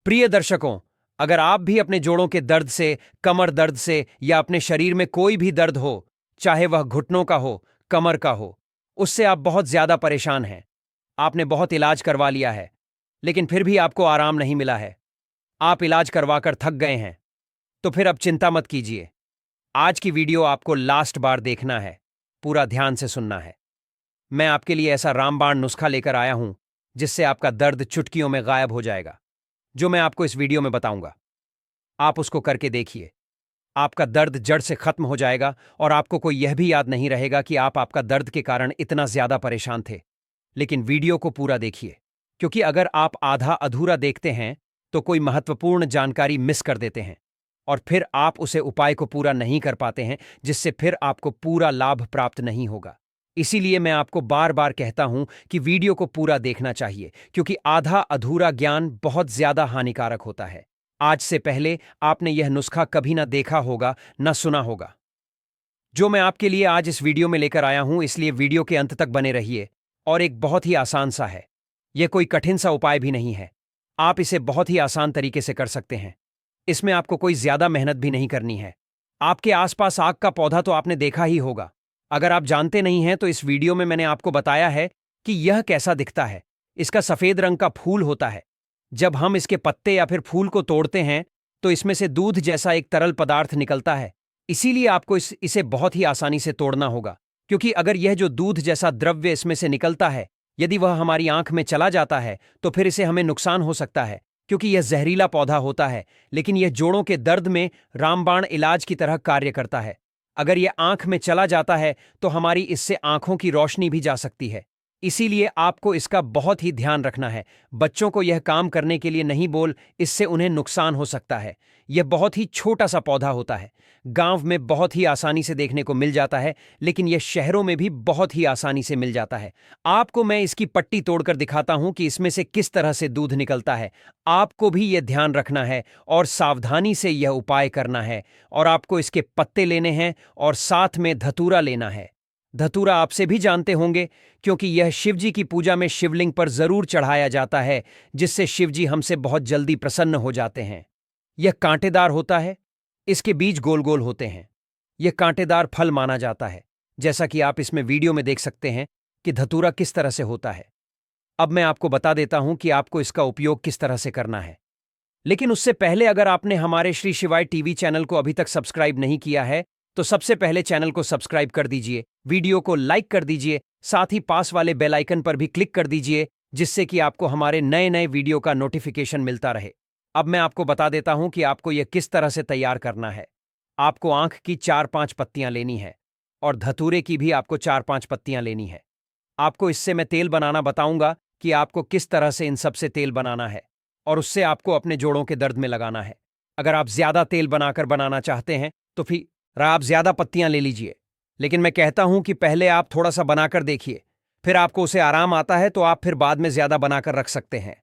प्रिय दर्शकों, अगर आप भी अपने जोड़ों के दर्द से, कमर दर्द से या अपने शरीर में कोई भी दर्द हो, चाहे वह घुटनों का हो, कमर का हो, उससे आप बहुत ज्यादा परेशान हैं, आपने बहुत इलाज करवा लिया है, लेकिन फिर भी आपको आराम नहीं मिला है, आप इलाज करवाकर थक गए हैं, तो फिर अब चिंता मत कीजिए। आज की वीडियो आपको लास्ट बार देखना है, पूरा ध्यान से सुनना है। मैं आपके लिए ऐसा रामबाण नुस्खा लेकर आया हूं, जिससे आपका दर्द चुटकियों में गायब हो जाएगा। जो मैं आपको इस वीडियो में बताऊंगा, आप उसको करके देखिए। आपका दर्द जड़ से खत्म हो जाएगा और आपको कोई यह भी याद नहीं रहेगा कि आप आपका दर्द के कारण इतना ज्यादा परेशान थे। लेकिन वीडियो को पूरा देखिए, क्योंकि अगर आप आधा अधूरा देखते हैं तो कोई महत्वपूर्ण जानकारी मिस कर देते हैं और फिर आप उसे उपाय को पूरा नहीं कर पाते हैं, जिससे फिर आपको पूरा लाभ प्राप्त नहीं होगा। इसीलिए मैं आपको बार बार कहता हूं कि वीडियो को पूरा देखना चाहिए, क्योंकि आधा अधूरा ज्ञान बहुत ज्यादा हानिकारक होता है। आज से पहले आपने यह नुस्खा कभी ना देखा होगा, ना सुना होगा। जो मैं आपके लिए आज इस वीडियो में लेकर आया हूं, इसलिए वीडियो के अंत तक बने रहिए। और एक बहुत ही आसान सा है, यह कोई कठिन सा उपाय भी नहीं है। आप इसे बहुत ही आसान तरीके से कर सकते हैं। इसमें आपको कोई ज्यादा मेहनत भी नहीं करनी है। आपके आसपास आग का पौधा तो आपने देखा ही होगा। अगर आप जानते नहीं हैं तो इस वीडियो में मैंने आपको बताया है कि यह कैसा दिखता है। इसका सफेद रंग का फूल होता है। जब हम इसके पत्ते या फिर फूल को तोड़ते हैं तो इसमें से दूध जैसा एक तरल पदार्थ निकलता है। इसीलिए आपको इसे बहुत ही आसानी से तोड़ना होगा, क्योंकि अगर यह जो दूध जैसा द्रव्य इसमें से निकलता है, यदि वह हमारी आंख में चला जाता है तो फिर इसे हमें नुकसान हो सकता है, क्योंकि यह जहरीला पौधा होता है। लेकिन यह जोड़ों के दर्द में रामबाण इलाज की तरह कार्य करता है। अगर यह आंख में चला जाता है तो हमारी इससे आंखों की रोशनी भी जा सकती है। इसीलिए आपको इसका बहुत ही ध्यान रखना है। बच्चों को यह काम करने के लिए नहीं बोल, इससे उन्हें नुकसान हो सकता है। यह बहुत ही छोटा सा पौधा होता है। गांव में बहुत ही आसानी से देखने को मिल जाता है, लेकिन यह शहरों में भी बहुत ही आसानी से मिल जाता है। आपको मैं इसकी पट्टी तोड़कर दिखाता हूं कि इसमें से किस तरह से दूध निकलता है। आपको भी यह ध्यान रखना है और सावधानी से यह उपाय करना है। और आपको इसके पत्ते लेने हैं और साथ में धतूरा लेना है। धतूरा आपसे भी जानते होंगे, क्योंकि यह शिवजी की पूजा में शिवलिंग पर जरूर चढ़ाया जाता है, जिससे शिवजी हमसे बहुत जल्दी प्रसन्न हो जाते हैं। यह कांटेदार होता है। इसके बीज गोल गोल होते हैं। यह कांटेदार फल माना जाता है, जैसा कि आप इसमें वीडियो में देख सकते हैं कि धतूरा किस तरह से होता है। अब मैं आपको बता देता हूं कि आपको इसका उपयोग किस तरह से करना है। लेकिन उससे पहले, अगर आपने हमारे श्री शिवाय टीवी चैनल को अभी तक सब्सक्राइब नहीं किया है तो सबसे पहले चैनल को सब्सक्राइब कर दीजिए, वीडियो को लाइक कर दीजिए, साथ ही पास वाले बेल आइकन पर भी क्लिक कर दीजिए, जिससे कि आपको हमारे नए नए वीडियो का नोटिफिकेशन मिलता रहे। अब मैं आपको बता देता हूं कि आपको यह किस तरह से तैयार करना है। आपको आंख की 4-5 पत्तियां लेनी है और धतूरे की भी आपको 4-5 पत्तियां लेनी है। आपको इससे मैं तेल बनाना बताऊंगा कि आपको किस तरह से इन सब से तेल बनाना है, और उससे आपको अपने जोड़ों के दर्द में लगाना है। अगर आप ज्यादा तेल बनाकर बनाना चाहते हैं तो फिर आप ज्यादा पत्तियां ले लीजिए, लेकिन मैं कहता हूं कि पहले आप थोड़ा सा बनाकर देखिए, फिर आपको उसे आराम आता है तो आप फिर बाद में ज्यादा बनाकर रख सकते हैं।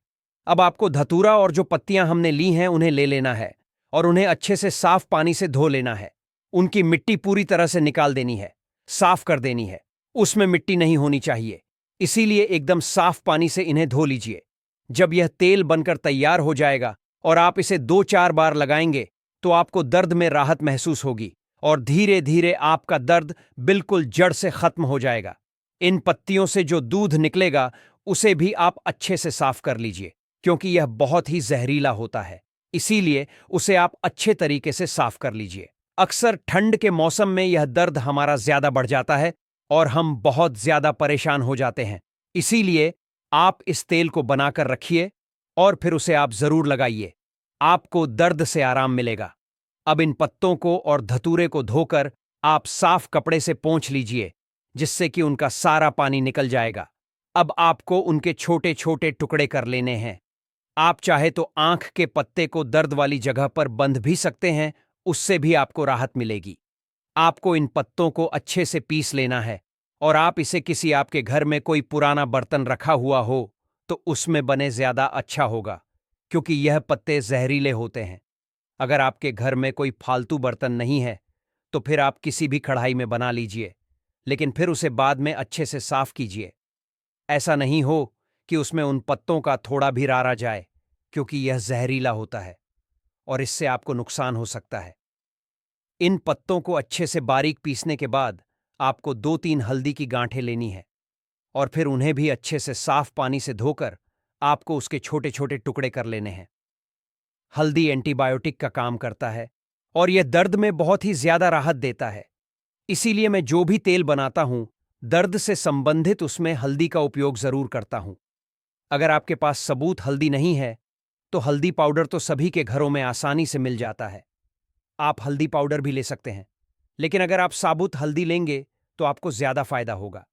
अब आपको धतूरा और जो पत्तियां हमने ली हैं उन्हें ले लेना है और उन्हें अच्छे से साफ पानी से धो लेना है। उनकी मिट्टी पूरी तरह से निकाल देनी है, साफ कर देनी है। उसमें मिट्टी नहीं होनी चाहिए, इसीलिए एकदम साफ पानी से इन्हें धो लीजिए। जब यह तेल बनकर तैयार हो जाएगा और आप इसे 2-4 बार लगाएंगे तो आपको दर्द में राहत महसूस होगी और धीरे धीरे आपका दर्द बिल्कुल जड़ से खत्म हो जाएगा। इन पत्तियों से जो दूध निकलेगा उसे भी आप अच्छे से साफ कर लीजिए, क्योंकि यह बहुत ही जहरीला होता है। इसीलिए उसे आप अच्छे तरीके से साफ कर लीजिए। अक्सर ठंड के मौसम में यह दर्द हमारा ज्यादा बढ़ जाता है और हम बहुत ज्यादा परेशान हो जाते हैं। इसीलिए आप इस तेल को बनाकर रखिए और फिर उसे आप जरूर लगाइए। आपको दर्द से आराम मिलेगा। अब इन पत्तों को और धतूरे को धोकर आप साफ कपड़े से पोंछ लीजिए, जिससे कि उनका सारा पानी निकल जाएगा। अब आपको उनके छोटे छोटे टुकड़े कर लेने हैं। आप चाहे तो आंख के पत्ते को दर्द वाली जगह पर बंध भी सकते हैं, उससे भी आपको राहत मिलेगी। आपको इन पत्तों को अच्छे से पीस लेना है और आप इसे किसी आपके घर में कोई पुराना बर्तन रखा हुआ हो तो उसमें बने ज्यादा अच्छा होगा, क्योंकि यह पत्ते जहरीले होते हैं। अगर आपके घर में कोई फालतू बर्तन नहीं है तो फिर आप किसी भी कढ़ाई में बना लीजिए, लेकिन फिर उसे बाद में अच्छे से साफ कीजिए। ऐसा नहीं हो कि उसमें उन पत्तों का थोड़ा भी रारा जाए, क्योंकि यह जहरीला होता है और इससे आपको नुकसान हो सकता है। इन पत्तों को अच्छे से बारीक पीसने के बाद आपको 2-3 हल्दी की गांठें लेनी है और फिर उन्हें भी अच्छे से साफ पानी से धोकर आपको उसके छोटे छोटे टुकड़े कर लेने हैं। हल्दी एंटीबायोटिक का काम करता है और यह दर्द में बहुत ही ज्यादा राहत देता है। इसीलिए मैं जो भी तेल बनाता हूं, दर्द से संबंधित उसमें हल्दी का उपयोग जरूर करता हूं। अगर आपके पास सबूत हल्दी नहीं है, तो हल्दी पाउडर तो सभी के घरों में आसानी से मिल जाता है। आप हल्दी पाउडर भी ले सकते हैं, लेकिन अगर आप साबुत हल्दी लेंगे तो आपको ज्यादा फायदा होगा।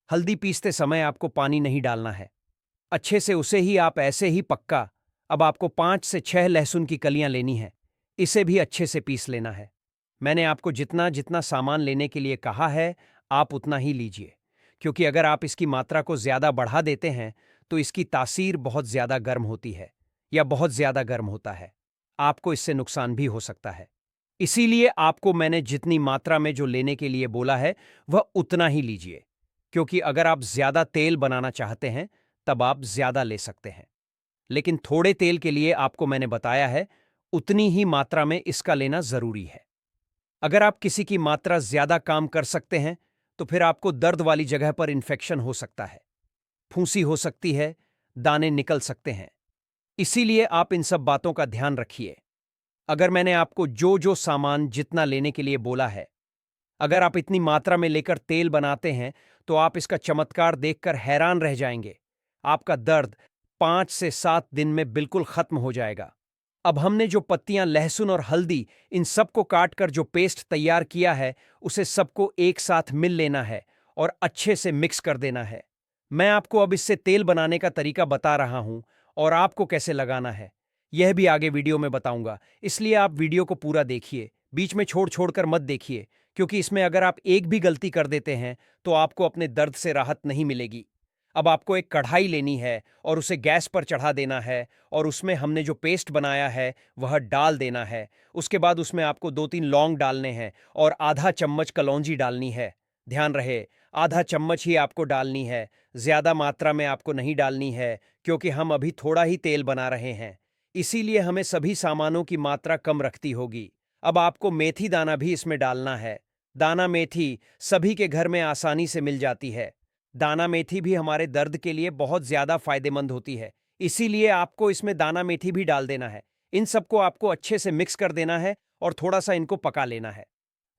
हल्दी पीसते समय आपको पानी नहीं डालना है, अच्छे से उसे ही आप ऐसे ही पक्का। अब आपको 5 से 6 लहसुन की कलियां लेनी है, इसे भी अच्छे से पीस लेना है। मैंने आपको जितना जितना सामान लेने के लिए कहा है, आप उतना ही लीजिए, क्योंकि अगर आप इसकी मात्रा को ज्यादा बढ़ा देते हैं तो इसकी तासीर बहुत ज्यादा गर्म होती है या बहुत ज्यादा गर्म होता है। आपको इससे नुकसान भी हो सकता है। इसीलिए आपको मैंने जितनी मात्रा में जो लेने के लिए बोला है वह उतना ही लीजिए, क्योंकि अगर आप ज्यादा तेल बनाना चाहते हैं तब आप ज्यादा ले सकते हैं, लेकिन थोड़े तेल के लिए आपको मैंने बताया है उतनी ही मात्रा में इसका लेना जरूरी है। अगर आप किसी की मात्रा ज्यादा काम कर सकते हैं तो फिर आपको दर्द वाली जगह पर इंफेक्शन हो सकता है, फूंसी हो सकती है, दाने निकल सकते हैं। इसीलिए आप इन सब बातों का ध्यान रखिए। अगर मैंने आपको जो जो सामान जितना लेने के लिए बोला है, अगर आप इतनी मात्रा में लेकर तेल बनाते हैं तो आप इसका चमत्कार देखकर हैरान रह जाएंगे। आपका दर्द 5 से 7 दिन में बिल्कुल खत्म हो जाएगा। अब हमने जो पत्तियां, लहसुन और हल्दी, इन सबको काटकर जो पेस्ट तैयार किया है, उसे सबको एक साथ मिल लेना है और अच्छे से मिक्स कर देना है। मैं आपको अब इससे तेल बनाने का तरीका बता रहा हूं और आपको कैसे लगाना है यह भी आगे वीडियो में बताऊंगा, इसलिए आप वीडियो को पूरा देखिए, बीच में छोड़ छोड़कर मत देखिए, क्योंकि इसमें अगर आप एक भी गलती कर देते हैं तो आपको अपने दर्द से राहत नहीं मिलेगी। अब आपको एक कढ़ाई लेनी है और उसे गैस पर चढ़ा देना है और उसमें हमने जो पेस्ट बनाया है वह डाल देना है। उसके बाद उसमें आपको 2-3 लौंग डालने हैं और आधा चम्मच कलौंजी डालनी है। ध्यान रहे, आधा चम्मच ही आपको डालनी है, ज्यादा मात्रा में आपको नहीं डालनी है, क्योंकि हम अभी थोड़ा ही तेल बना रहे हैं। इसीलिए हमें सभी सामानों की मात्रा कम रखती होगी। अब आपको मेथी दाना भी इसमें डालना है। दाना मेथी सभी के घर में आसानी से मिल जाती है। दाना मेथी भी हमारे दर्द के लिए बहुत ज्यादा फायदेमंद होती है, इसीलिए आपको इसमें दाना मेथी भी डाल देना है। इन सबको आपको अच्छे से मिक्स कर देना है और थोड़ा सा इनको पका लेना है।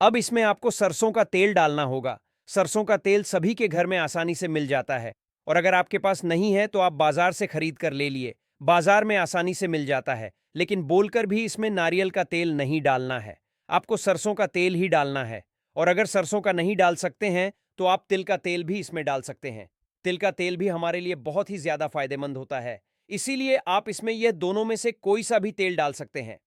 अब इसमें आपको सरसों का तेल डालना होगा। सरसों का तेल सभी के घर में आसानी से मिल जाता है, और अगर आपके पास नहीं है तो आप बाजार से खरीद कर ले लिए। बाजार में आसानी से मिल जाता है, लेकिन बोलकर भी इसमें नारियल का तेल नहीं डालना है, आपको सरसों का तेल ही डालना है। और अगर सरसों का नहीं डाल सकते हैं तो आप तिल का तेल भी इसमें डाल सकते हैं। तिल का तेल भी हमारे लिए बहुत ही ज्यादा फायदेमंद होता है, इसीलिए आप इसमें यह दोनों में से कोई सा भी तेल डाल सकते हैं।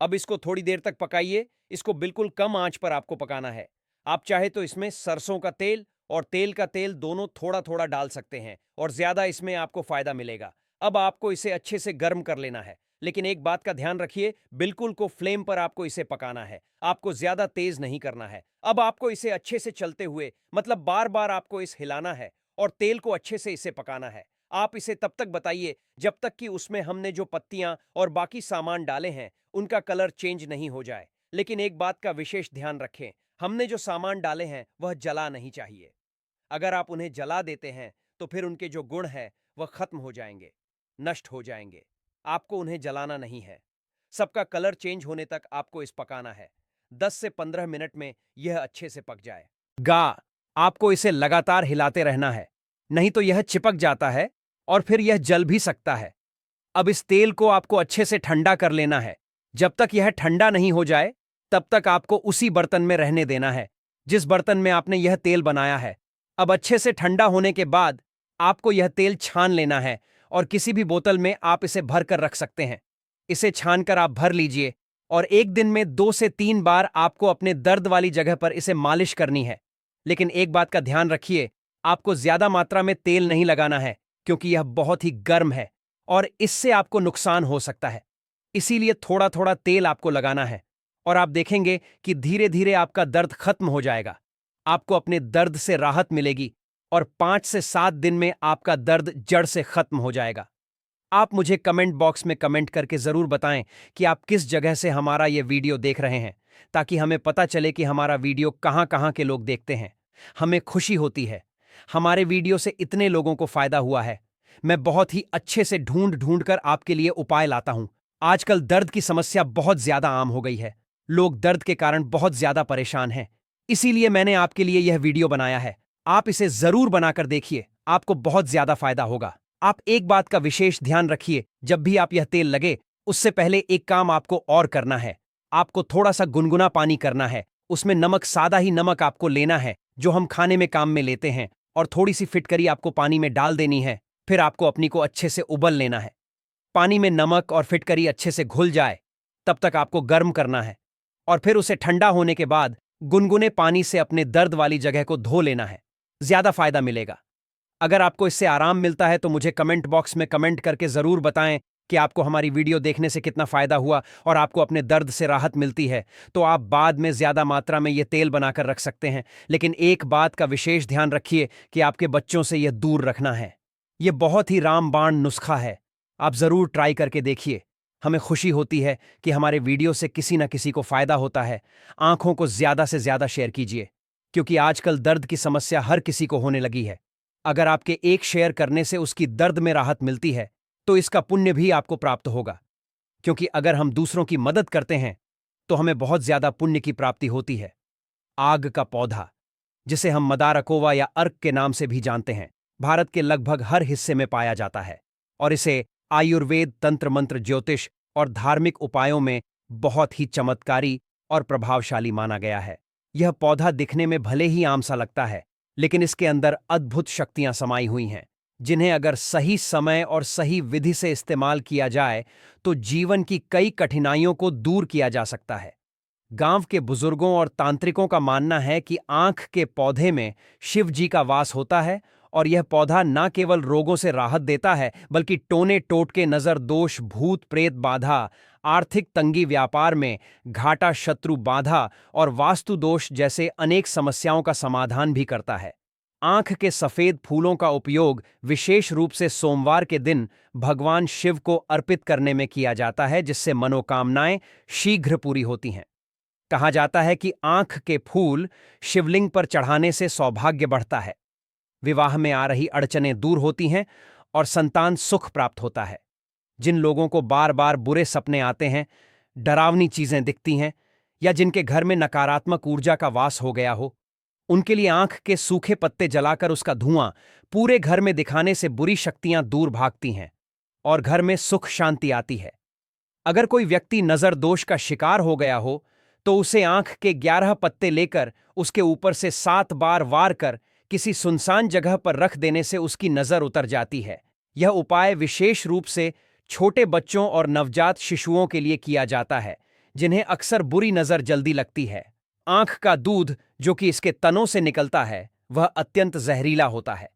अब इसको थोड़ी देर तक पकाइए, इसको बिल्कुल कम आंच पर आपको पकाना है। आप चाहे तो इसमें सरसों का तेल और तेल का तेल दोनों थोड़ा थोड़ा डाल सकते हैं और ज्यादा इसमें आपको फायदा मिलेगा। अब आपको इसे अच्छे से गर्म कर लेना है, लेकिन एक बात का ध्यान रखिए, बिल्कुल को फ्लेम पर आपको इसे पकाना है, आपको ज्यादा तेज नहीं करना है। अब आपको इसे अच्छे से चलते हुए, मतलब बार बार आपको इस हिलाना है और तेल को अच्छे से इसे पकाना है। आप इसे तब तक बताइए जब तक कि उसमें हमने जो पत्तियां और बाकी सामान डाले हैं उनका कलर चेंज नहीं हो जाए। लेकिन एक बात का विशेष ध्यान रखें, हमने जो सामान डाले हैं वह जला नहीं चाहिए। अगर आप उन्हें जला देते हैं तो फिर उनके जो गुण हैं वह खत्म हो जाएंगे, नष्ट हो जाएंगे। आपको उन्हें जलाना नहीं है। सबका कलर चेंज होने तक आपको इस पकाना है। 10 से 15 मिनट में यह अच्छे से पक जाए गा। आपको इसे लगातार हिलाते रहना है, नहीं तो यह चिपक जाता है और फिर यह जल भी सकता है। अब इस तेल को आपको अच्छे से ठंडा कर लेना है। जब तक यह ठंडा नहीं हो जाए तब तक आपको उसी बर्तन में रहने देना है जिस बर्तन में आपने यह तेल बनाया है। अब अच्छे से ठंडा होने के बाद आपको यह तेल छान लेना है और किसी भी बोतल में आप इसे भर कर रख सकते हैं। इसे छानकर आप भर लीजिए और एक दिन में 2 से 3 बार आपको अपने दर्द वाली जगह पर इसे मालिश करनी है। लेकिन एक बात का ध्यान रखिए, आपको ज्यादा मात्रा में तेल नहीं लगाना है, क्योंकि यह बहुत ही गर्म है और इससे आपको नुकसान हो सकता है। इसीलिए थोड़ा थोड़ा तेल आपको लगाना है और आप देखेंगे कि धीरे धीरे आपका दर्द खत्म हो जाएगा। आपको अपने दर्द से राहत मिलेगी और 5 से 7 दिन में आपका दर्द जड़ से खत्म हो जाएगा। आप मुझे कमेंट बॉक्स में कमेंट करके ज़रूर बताएं कि आप किस जगह से हमारा ये वीडियो देख रहे हैं, ताकि हमें पता चले कि हमारा वीडियो कहाँ कहाँ के लोग देखते हैं। हमें खुशी होती है, हमारे वीडियो से इतने लोगों को फायदा हुआ है। मैं बहुत ही अच्छे से ढूंढ ढूंढ कर आपके लिए उपाय लाता हूं। आजकल दर्द की समस्या बहुत ज्यादा आम हो गई है। लोग दर्द के कारण बहुत ज्यादा परेशान हैं। इसीलिए मैंने आपके लिए यह वीडियो बनाया है। आप इसे जरूर बनाकर देखिए, आपको बहुत ज्यादा फायदा होगा। आप एक बात का विशेष ध्यान रखिए, जब भी आप यह तेल लगे उससे पहले एक काम आपको और करना है। आपको थोड़ा सा गुनगुना पानी करना है, उसमें नमक, सादा ही नमक आपको लेना है जो हम खाने में काम में लेते हैं, और थोड़ी सी फिटकरी आपको पानी में डाल देनी है। फिर आपको अपनी को अच्छे से उबल लेना है। पानी में नमक और फिटकरी अच्छे से घुल जाए तब तक आपको गर्म करना है, और फिर उसे ठंडा होने के बाद गुनगुने पानी से अपने दर्द वाली जगह को धो लेना है। ज्यादा फायदा मिलेगा। अगर आपको इससे आराम मिलता है तो मुझे कमेंट बॉक्स में कमेंट करके जरूर बताएं कि आपको हमारी वीडियो देखने से कितना फायदा हुआ और आपको अपने दर्द से राहत मिलती है। तो आप बाद में ज्यादा मात्रा में यह तेल बनाकर रख सकते हैं, लेकिन एक बात का विशेष ध्यान रखिए कि आपके बच्चों से यह दूर रखना है। यह बहुत ही रामबाण नुस्खा है। आप जरूर ट्राई करके देखिए। हमें खुशी होती है कि हमारे वीडियो से किसी न किसी को फायदा होता है। आंखों को ज्यादा से ज्यादा शेयर कीजिए, क्योंकि आजकल दर्द की समस्या हर किसी को होने लगी है। अगर आपके एक शेयर करने से उसकी दर्द में राहत मिलती है तो इसका पुण्य भी आपको प्राप्त होगा, क्योंकि अगर हम दूसरों की मदद करते हैं तो हमें बहुत ज्यादा पुण्य की प्राप्ति होती है। आग का पौधा, जिसे हम मदारकोवा या अर्क के नाम से भी जानते हैं, भारत के लगभग हर हिस्से में पाया जाता है, और इसे आयुर्वेद, तंत्र मंत्र, ज्योतिष और धार्मिक उपायों में बहुत ही चमत्कारी और प्रभावशाली माना गया है। यह पौधा दिखने में भले ही आम सा लगता है, लेकिन इसके अंदर अद्भुत शक्तियां समाई हुई हैं, जिन्हें अगर सही समय और सही विधि से इस्तेमाल किया जाए तो जीवन की कई कठिनाइयों को दूर किया जा सकता है। गांव के बुजुर्गों और तांत्रिकों का मानना है कि आंख के पौधे में शिव जी का वास होता है, और यह पौधा न केवल रोगों से राहत देता है, बल्कि टोने टोटके, नजर दोष, भूत प्रेत बाधा, आर्थिक तंगी, व्यापार में घाटा, शत्रु बाधा और वास्तु दोष जैसे अनेक समस्याओं का समाधान भी करता है। आंख के सफेद फूलों का उपयोग विशेष रूप से सोमवार के दिन भगवान शिव को अर्पित करने में किया जाता है, जिससे मनोकामनाएं शीघ्र पूरी होती हैं। कहा जाता है कि आंख के फूल शिवलिंग पर चढ़ाने से सौभाग्य बढ़ता है, विवाह में आ रही अड़चनें दूर होती हैं और संतान सुख प्राप्त होता है। जिन लोगों को बार बार बुरे सपने आते हैं, डरावनी चीजें दिखती हैं, या जिनके घर में नकारात्मक ऊर्जा का वास हो गया हो, उनके लिए आंख के सूखे पत्ते जलाकर उसका धुआं पूरे घर में दिखाने से बुरी शक्तियां दूर भागती हैं और घर में सुख शांति आती है। अगर कोई व्यक्ति नजर दोष का शिकार हो गया हो तो उसे आंख के 11 पत्ते लेकर उसके ऊपर से 7 बार वार कर किसी सुनसान जगह पर रख देने से उसकी नजर उतर जाती है। यह उपाय विशेष रूप से छोटे बच्चों और नवजात शिशुओं के लिए किया जाता है, जिन्हें अक्सर बुरी नजर जल्दी लगती है। आंख का दूध जो कि इसके तनों से निकलता है वह अत्यंत जहरीला होता है,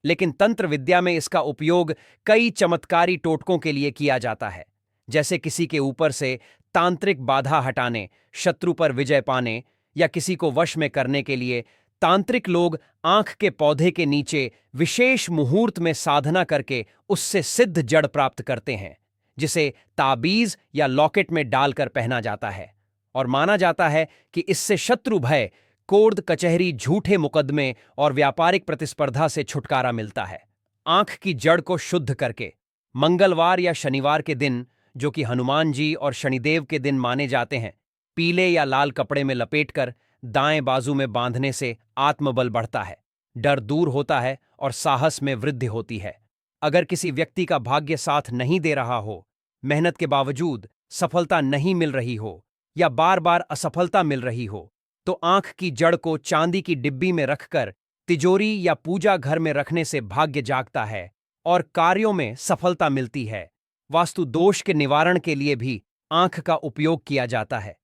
लेकिन तंत्र विद्या में इसका उपयोग कई चमत्कारी टोटकों के लिए किया जाता है, जैसे किसी के ऊपर से तांत्रिक बाधा हटाने, शत्रु पर विजय पाने, या किसी को वश में करने के लिए। तांत्रिक लोग आंख के पौधे के नीचे विशेष मुहूर्त में साधना करके उससे सिद्ध जड़ प्राप्त करते हैं, जिसे ताबीज या लॉकेट में डालकर पहना जाता है, और माना जाता है कि इससे शत्रु भय, कोर्ट कचहरी, झूठे मुकदमे और व्यापारिक प्रतिस्पर्धा से छुटकारा मिलता है। आंख की जड़ को शुद्ध करके मंगलवार या शनिवार के दिन, जो कि हनुमान जी और शनिदेव के दिन माने जाते हैं, पीले या लाल कपड़े में लपेटकर दाएं बाजू में बांधने से आत्मबल बढ़ता है, डर दूर होता है और साहस में वृद्धि होती है। अगर किसी व्यक्ति का भाग्य साथ नहीं दे रहा हो, मेहनत के बावजूद सफलता नहीं मिल रही हो, या बार बार असफलता मिल रही हो, तो आंख की जड़ को चांदी की डिब्बी में रखकर तिजोरी या पूजा घर में रखने से भाग्य जागता है और कार्यों में सफलता मिलती है। वास्तु दोष के निवारण के लिए भी आंख का उपयोग किया जाता है,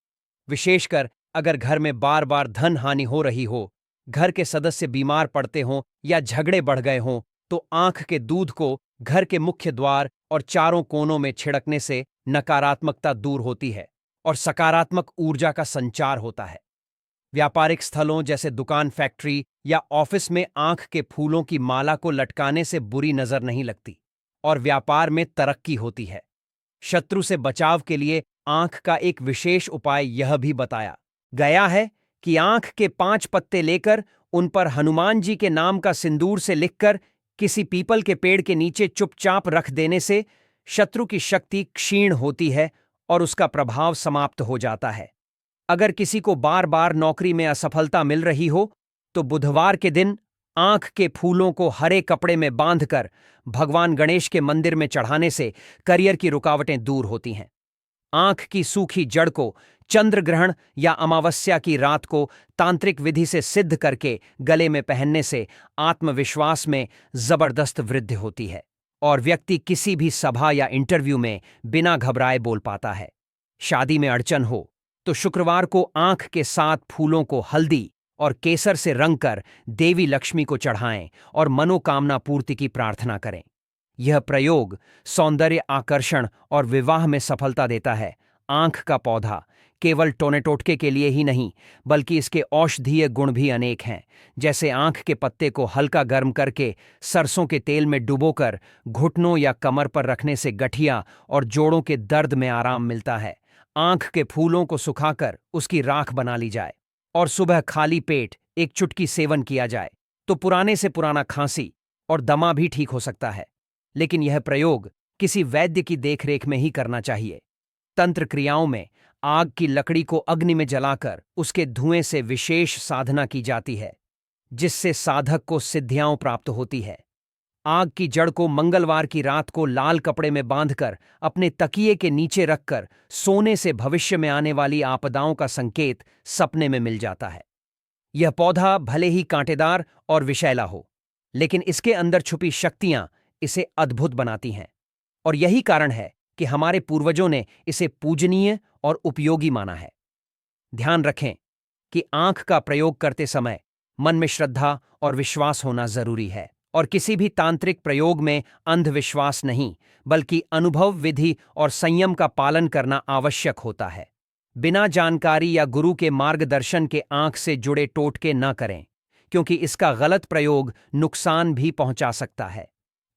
विशेषकर अगर घर में बार बार धन हानि हो रही हो, घर के सदस्य बीमार पड़ते हों या झगड़े बढ़ गए हों, तो आंख के दूध को घर के मुख्य द्वार और चारों कोनों में छिड़कने से नकारात्मकता दूर होती है और सकारात्मक ऊर्जा का संचार होता है। व्यापारिक स्थलों जैसे दुकान, फैक्ट्री या ऑफिस में आंख के फूलों की माला को लटकाने से बुरी नजर नहीं लगती। और व्यापार में तरक्की होती है। शत्रु से बचाव के लिए आंख का एक विशेष उपाय यह भी बताया गया है कि आंख के 5 पत्ते लेकर उन पर हनुमान जी के नाम का सिंदूर से लिखकर किसी पीपल के पेड़ के नीचे चुपचाप रख देने से शत्रु की शक्ति क्षीण होती है और उसका प्रभाव समाप्त हो जाता है। अगर किसी को बार बार नौकरी में असफलता मिल रही हो तो बुधवार के दिन आंख के फूलों को हरे कपड़े में बांधकर भगवान गणेश के मंदिर में चढ़ाने से करियर की रुकावटें दूर होती हैं। आंख की सूखी जड़ को चंद्र ग्रहण या अमावस्या की रात को तांत्रिक विधि से सिद्ध करके गले में पहनने से आत्मविश्वास में जबरदस्त वृद्धि होती है और व्यक्ति किसी भी सभा या इंटरव्यू में बिना घबराए बोल पाता है। शादी में अड़चन हो तो शुक्रवार को आंख के 7 फूलों को हल्दी और केसर से रंगकर देवी लक्ष्मी को चढ़ाएं और मनोकामना पूर्ति की प्रार्थना करें। यह प्रयोग सौंदर्य आकर्षण और विवाह में सफलता देता है। आंख का पौधा केवल टोने टोटके के लिए ही नहीं बल्कि इसके औषधीय गुण भी अनेक हैं। जैसे आंख के पत्ते को हल्का गर्म करके सरसों के तेल में डुबोकर घुटनों या कमर पर रखने से गठिया और जोड़ों के दर्द में आराम मिलता है। आंख के फूलों को सुखाकर उसकी राख बना ली जाए और सुबह खाली पेट एक चुटकी सेवन किया जाए तो पुराने से पुराना खांसी और दमा भी ठीक हो सकता है। लेकिन यह प्रयोग किसी वैद्य की देखरेख में ही करना चाहिए। तंत्र क्रियाओं में आग की लकड़ी को अग्नि में जलाकर उसके धुएं से विशेष साधना की जाती है जिससे साधक को सिद्धियां प्राप्त होती है। आग की जड़ को मंगलवार की रात को लाल कपड़े में बांधकर अपने तकिए के नीचे रखकर सोने से भविष्य में आने वाली आपदाओं का संकेत सपने में मिल जाता है। यह पौधा भले ही कांटेदार और विषैला हो लेकिन इसके अंदर छुपी शक्तियां इसे अद्भुत बनाती हैं और यही कारण है कि हमारे पूर्वजों ने इसे पूजनीय और उपयोगी माना है। ध्यान रखें कि आंख का प्रयोग करते समय मन में श्रद्धा और विश्वास होना जरूरी है और किसी भी तांत्रिक प्रयोग में अंधविश्वास नहीं बल्कि अनुभव, विधि और संयम का पालन करना आवश्यक होता है। बिना जानकारी या गुरु के मार्गदर्शन के आंख से जुड़े टोटके न करें क्योंकि इसका गलत प्रयोग नुकसान भी पहुंचा सकता है।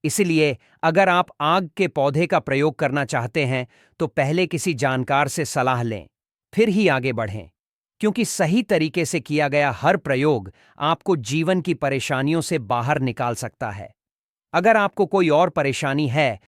इसलिए अगर आप आग के पौधे का प्रयोग करना चाहते हैं तो पहले किसी जानकार से सलाह लें, फिर ही आगे बढ़ें, क्योंकि सही तरीके से किया गया हर प्रयोग आपको जीवन की परेशानियों से बाहर निकाल सकता है। अगर आपको कोई और परेशानी है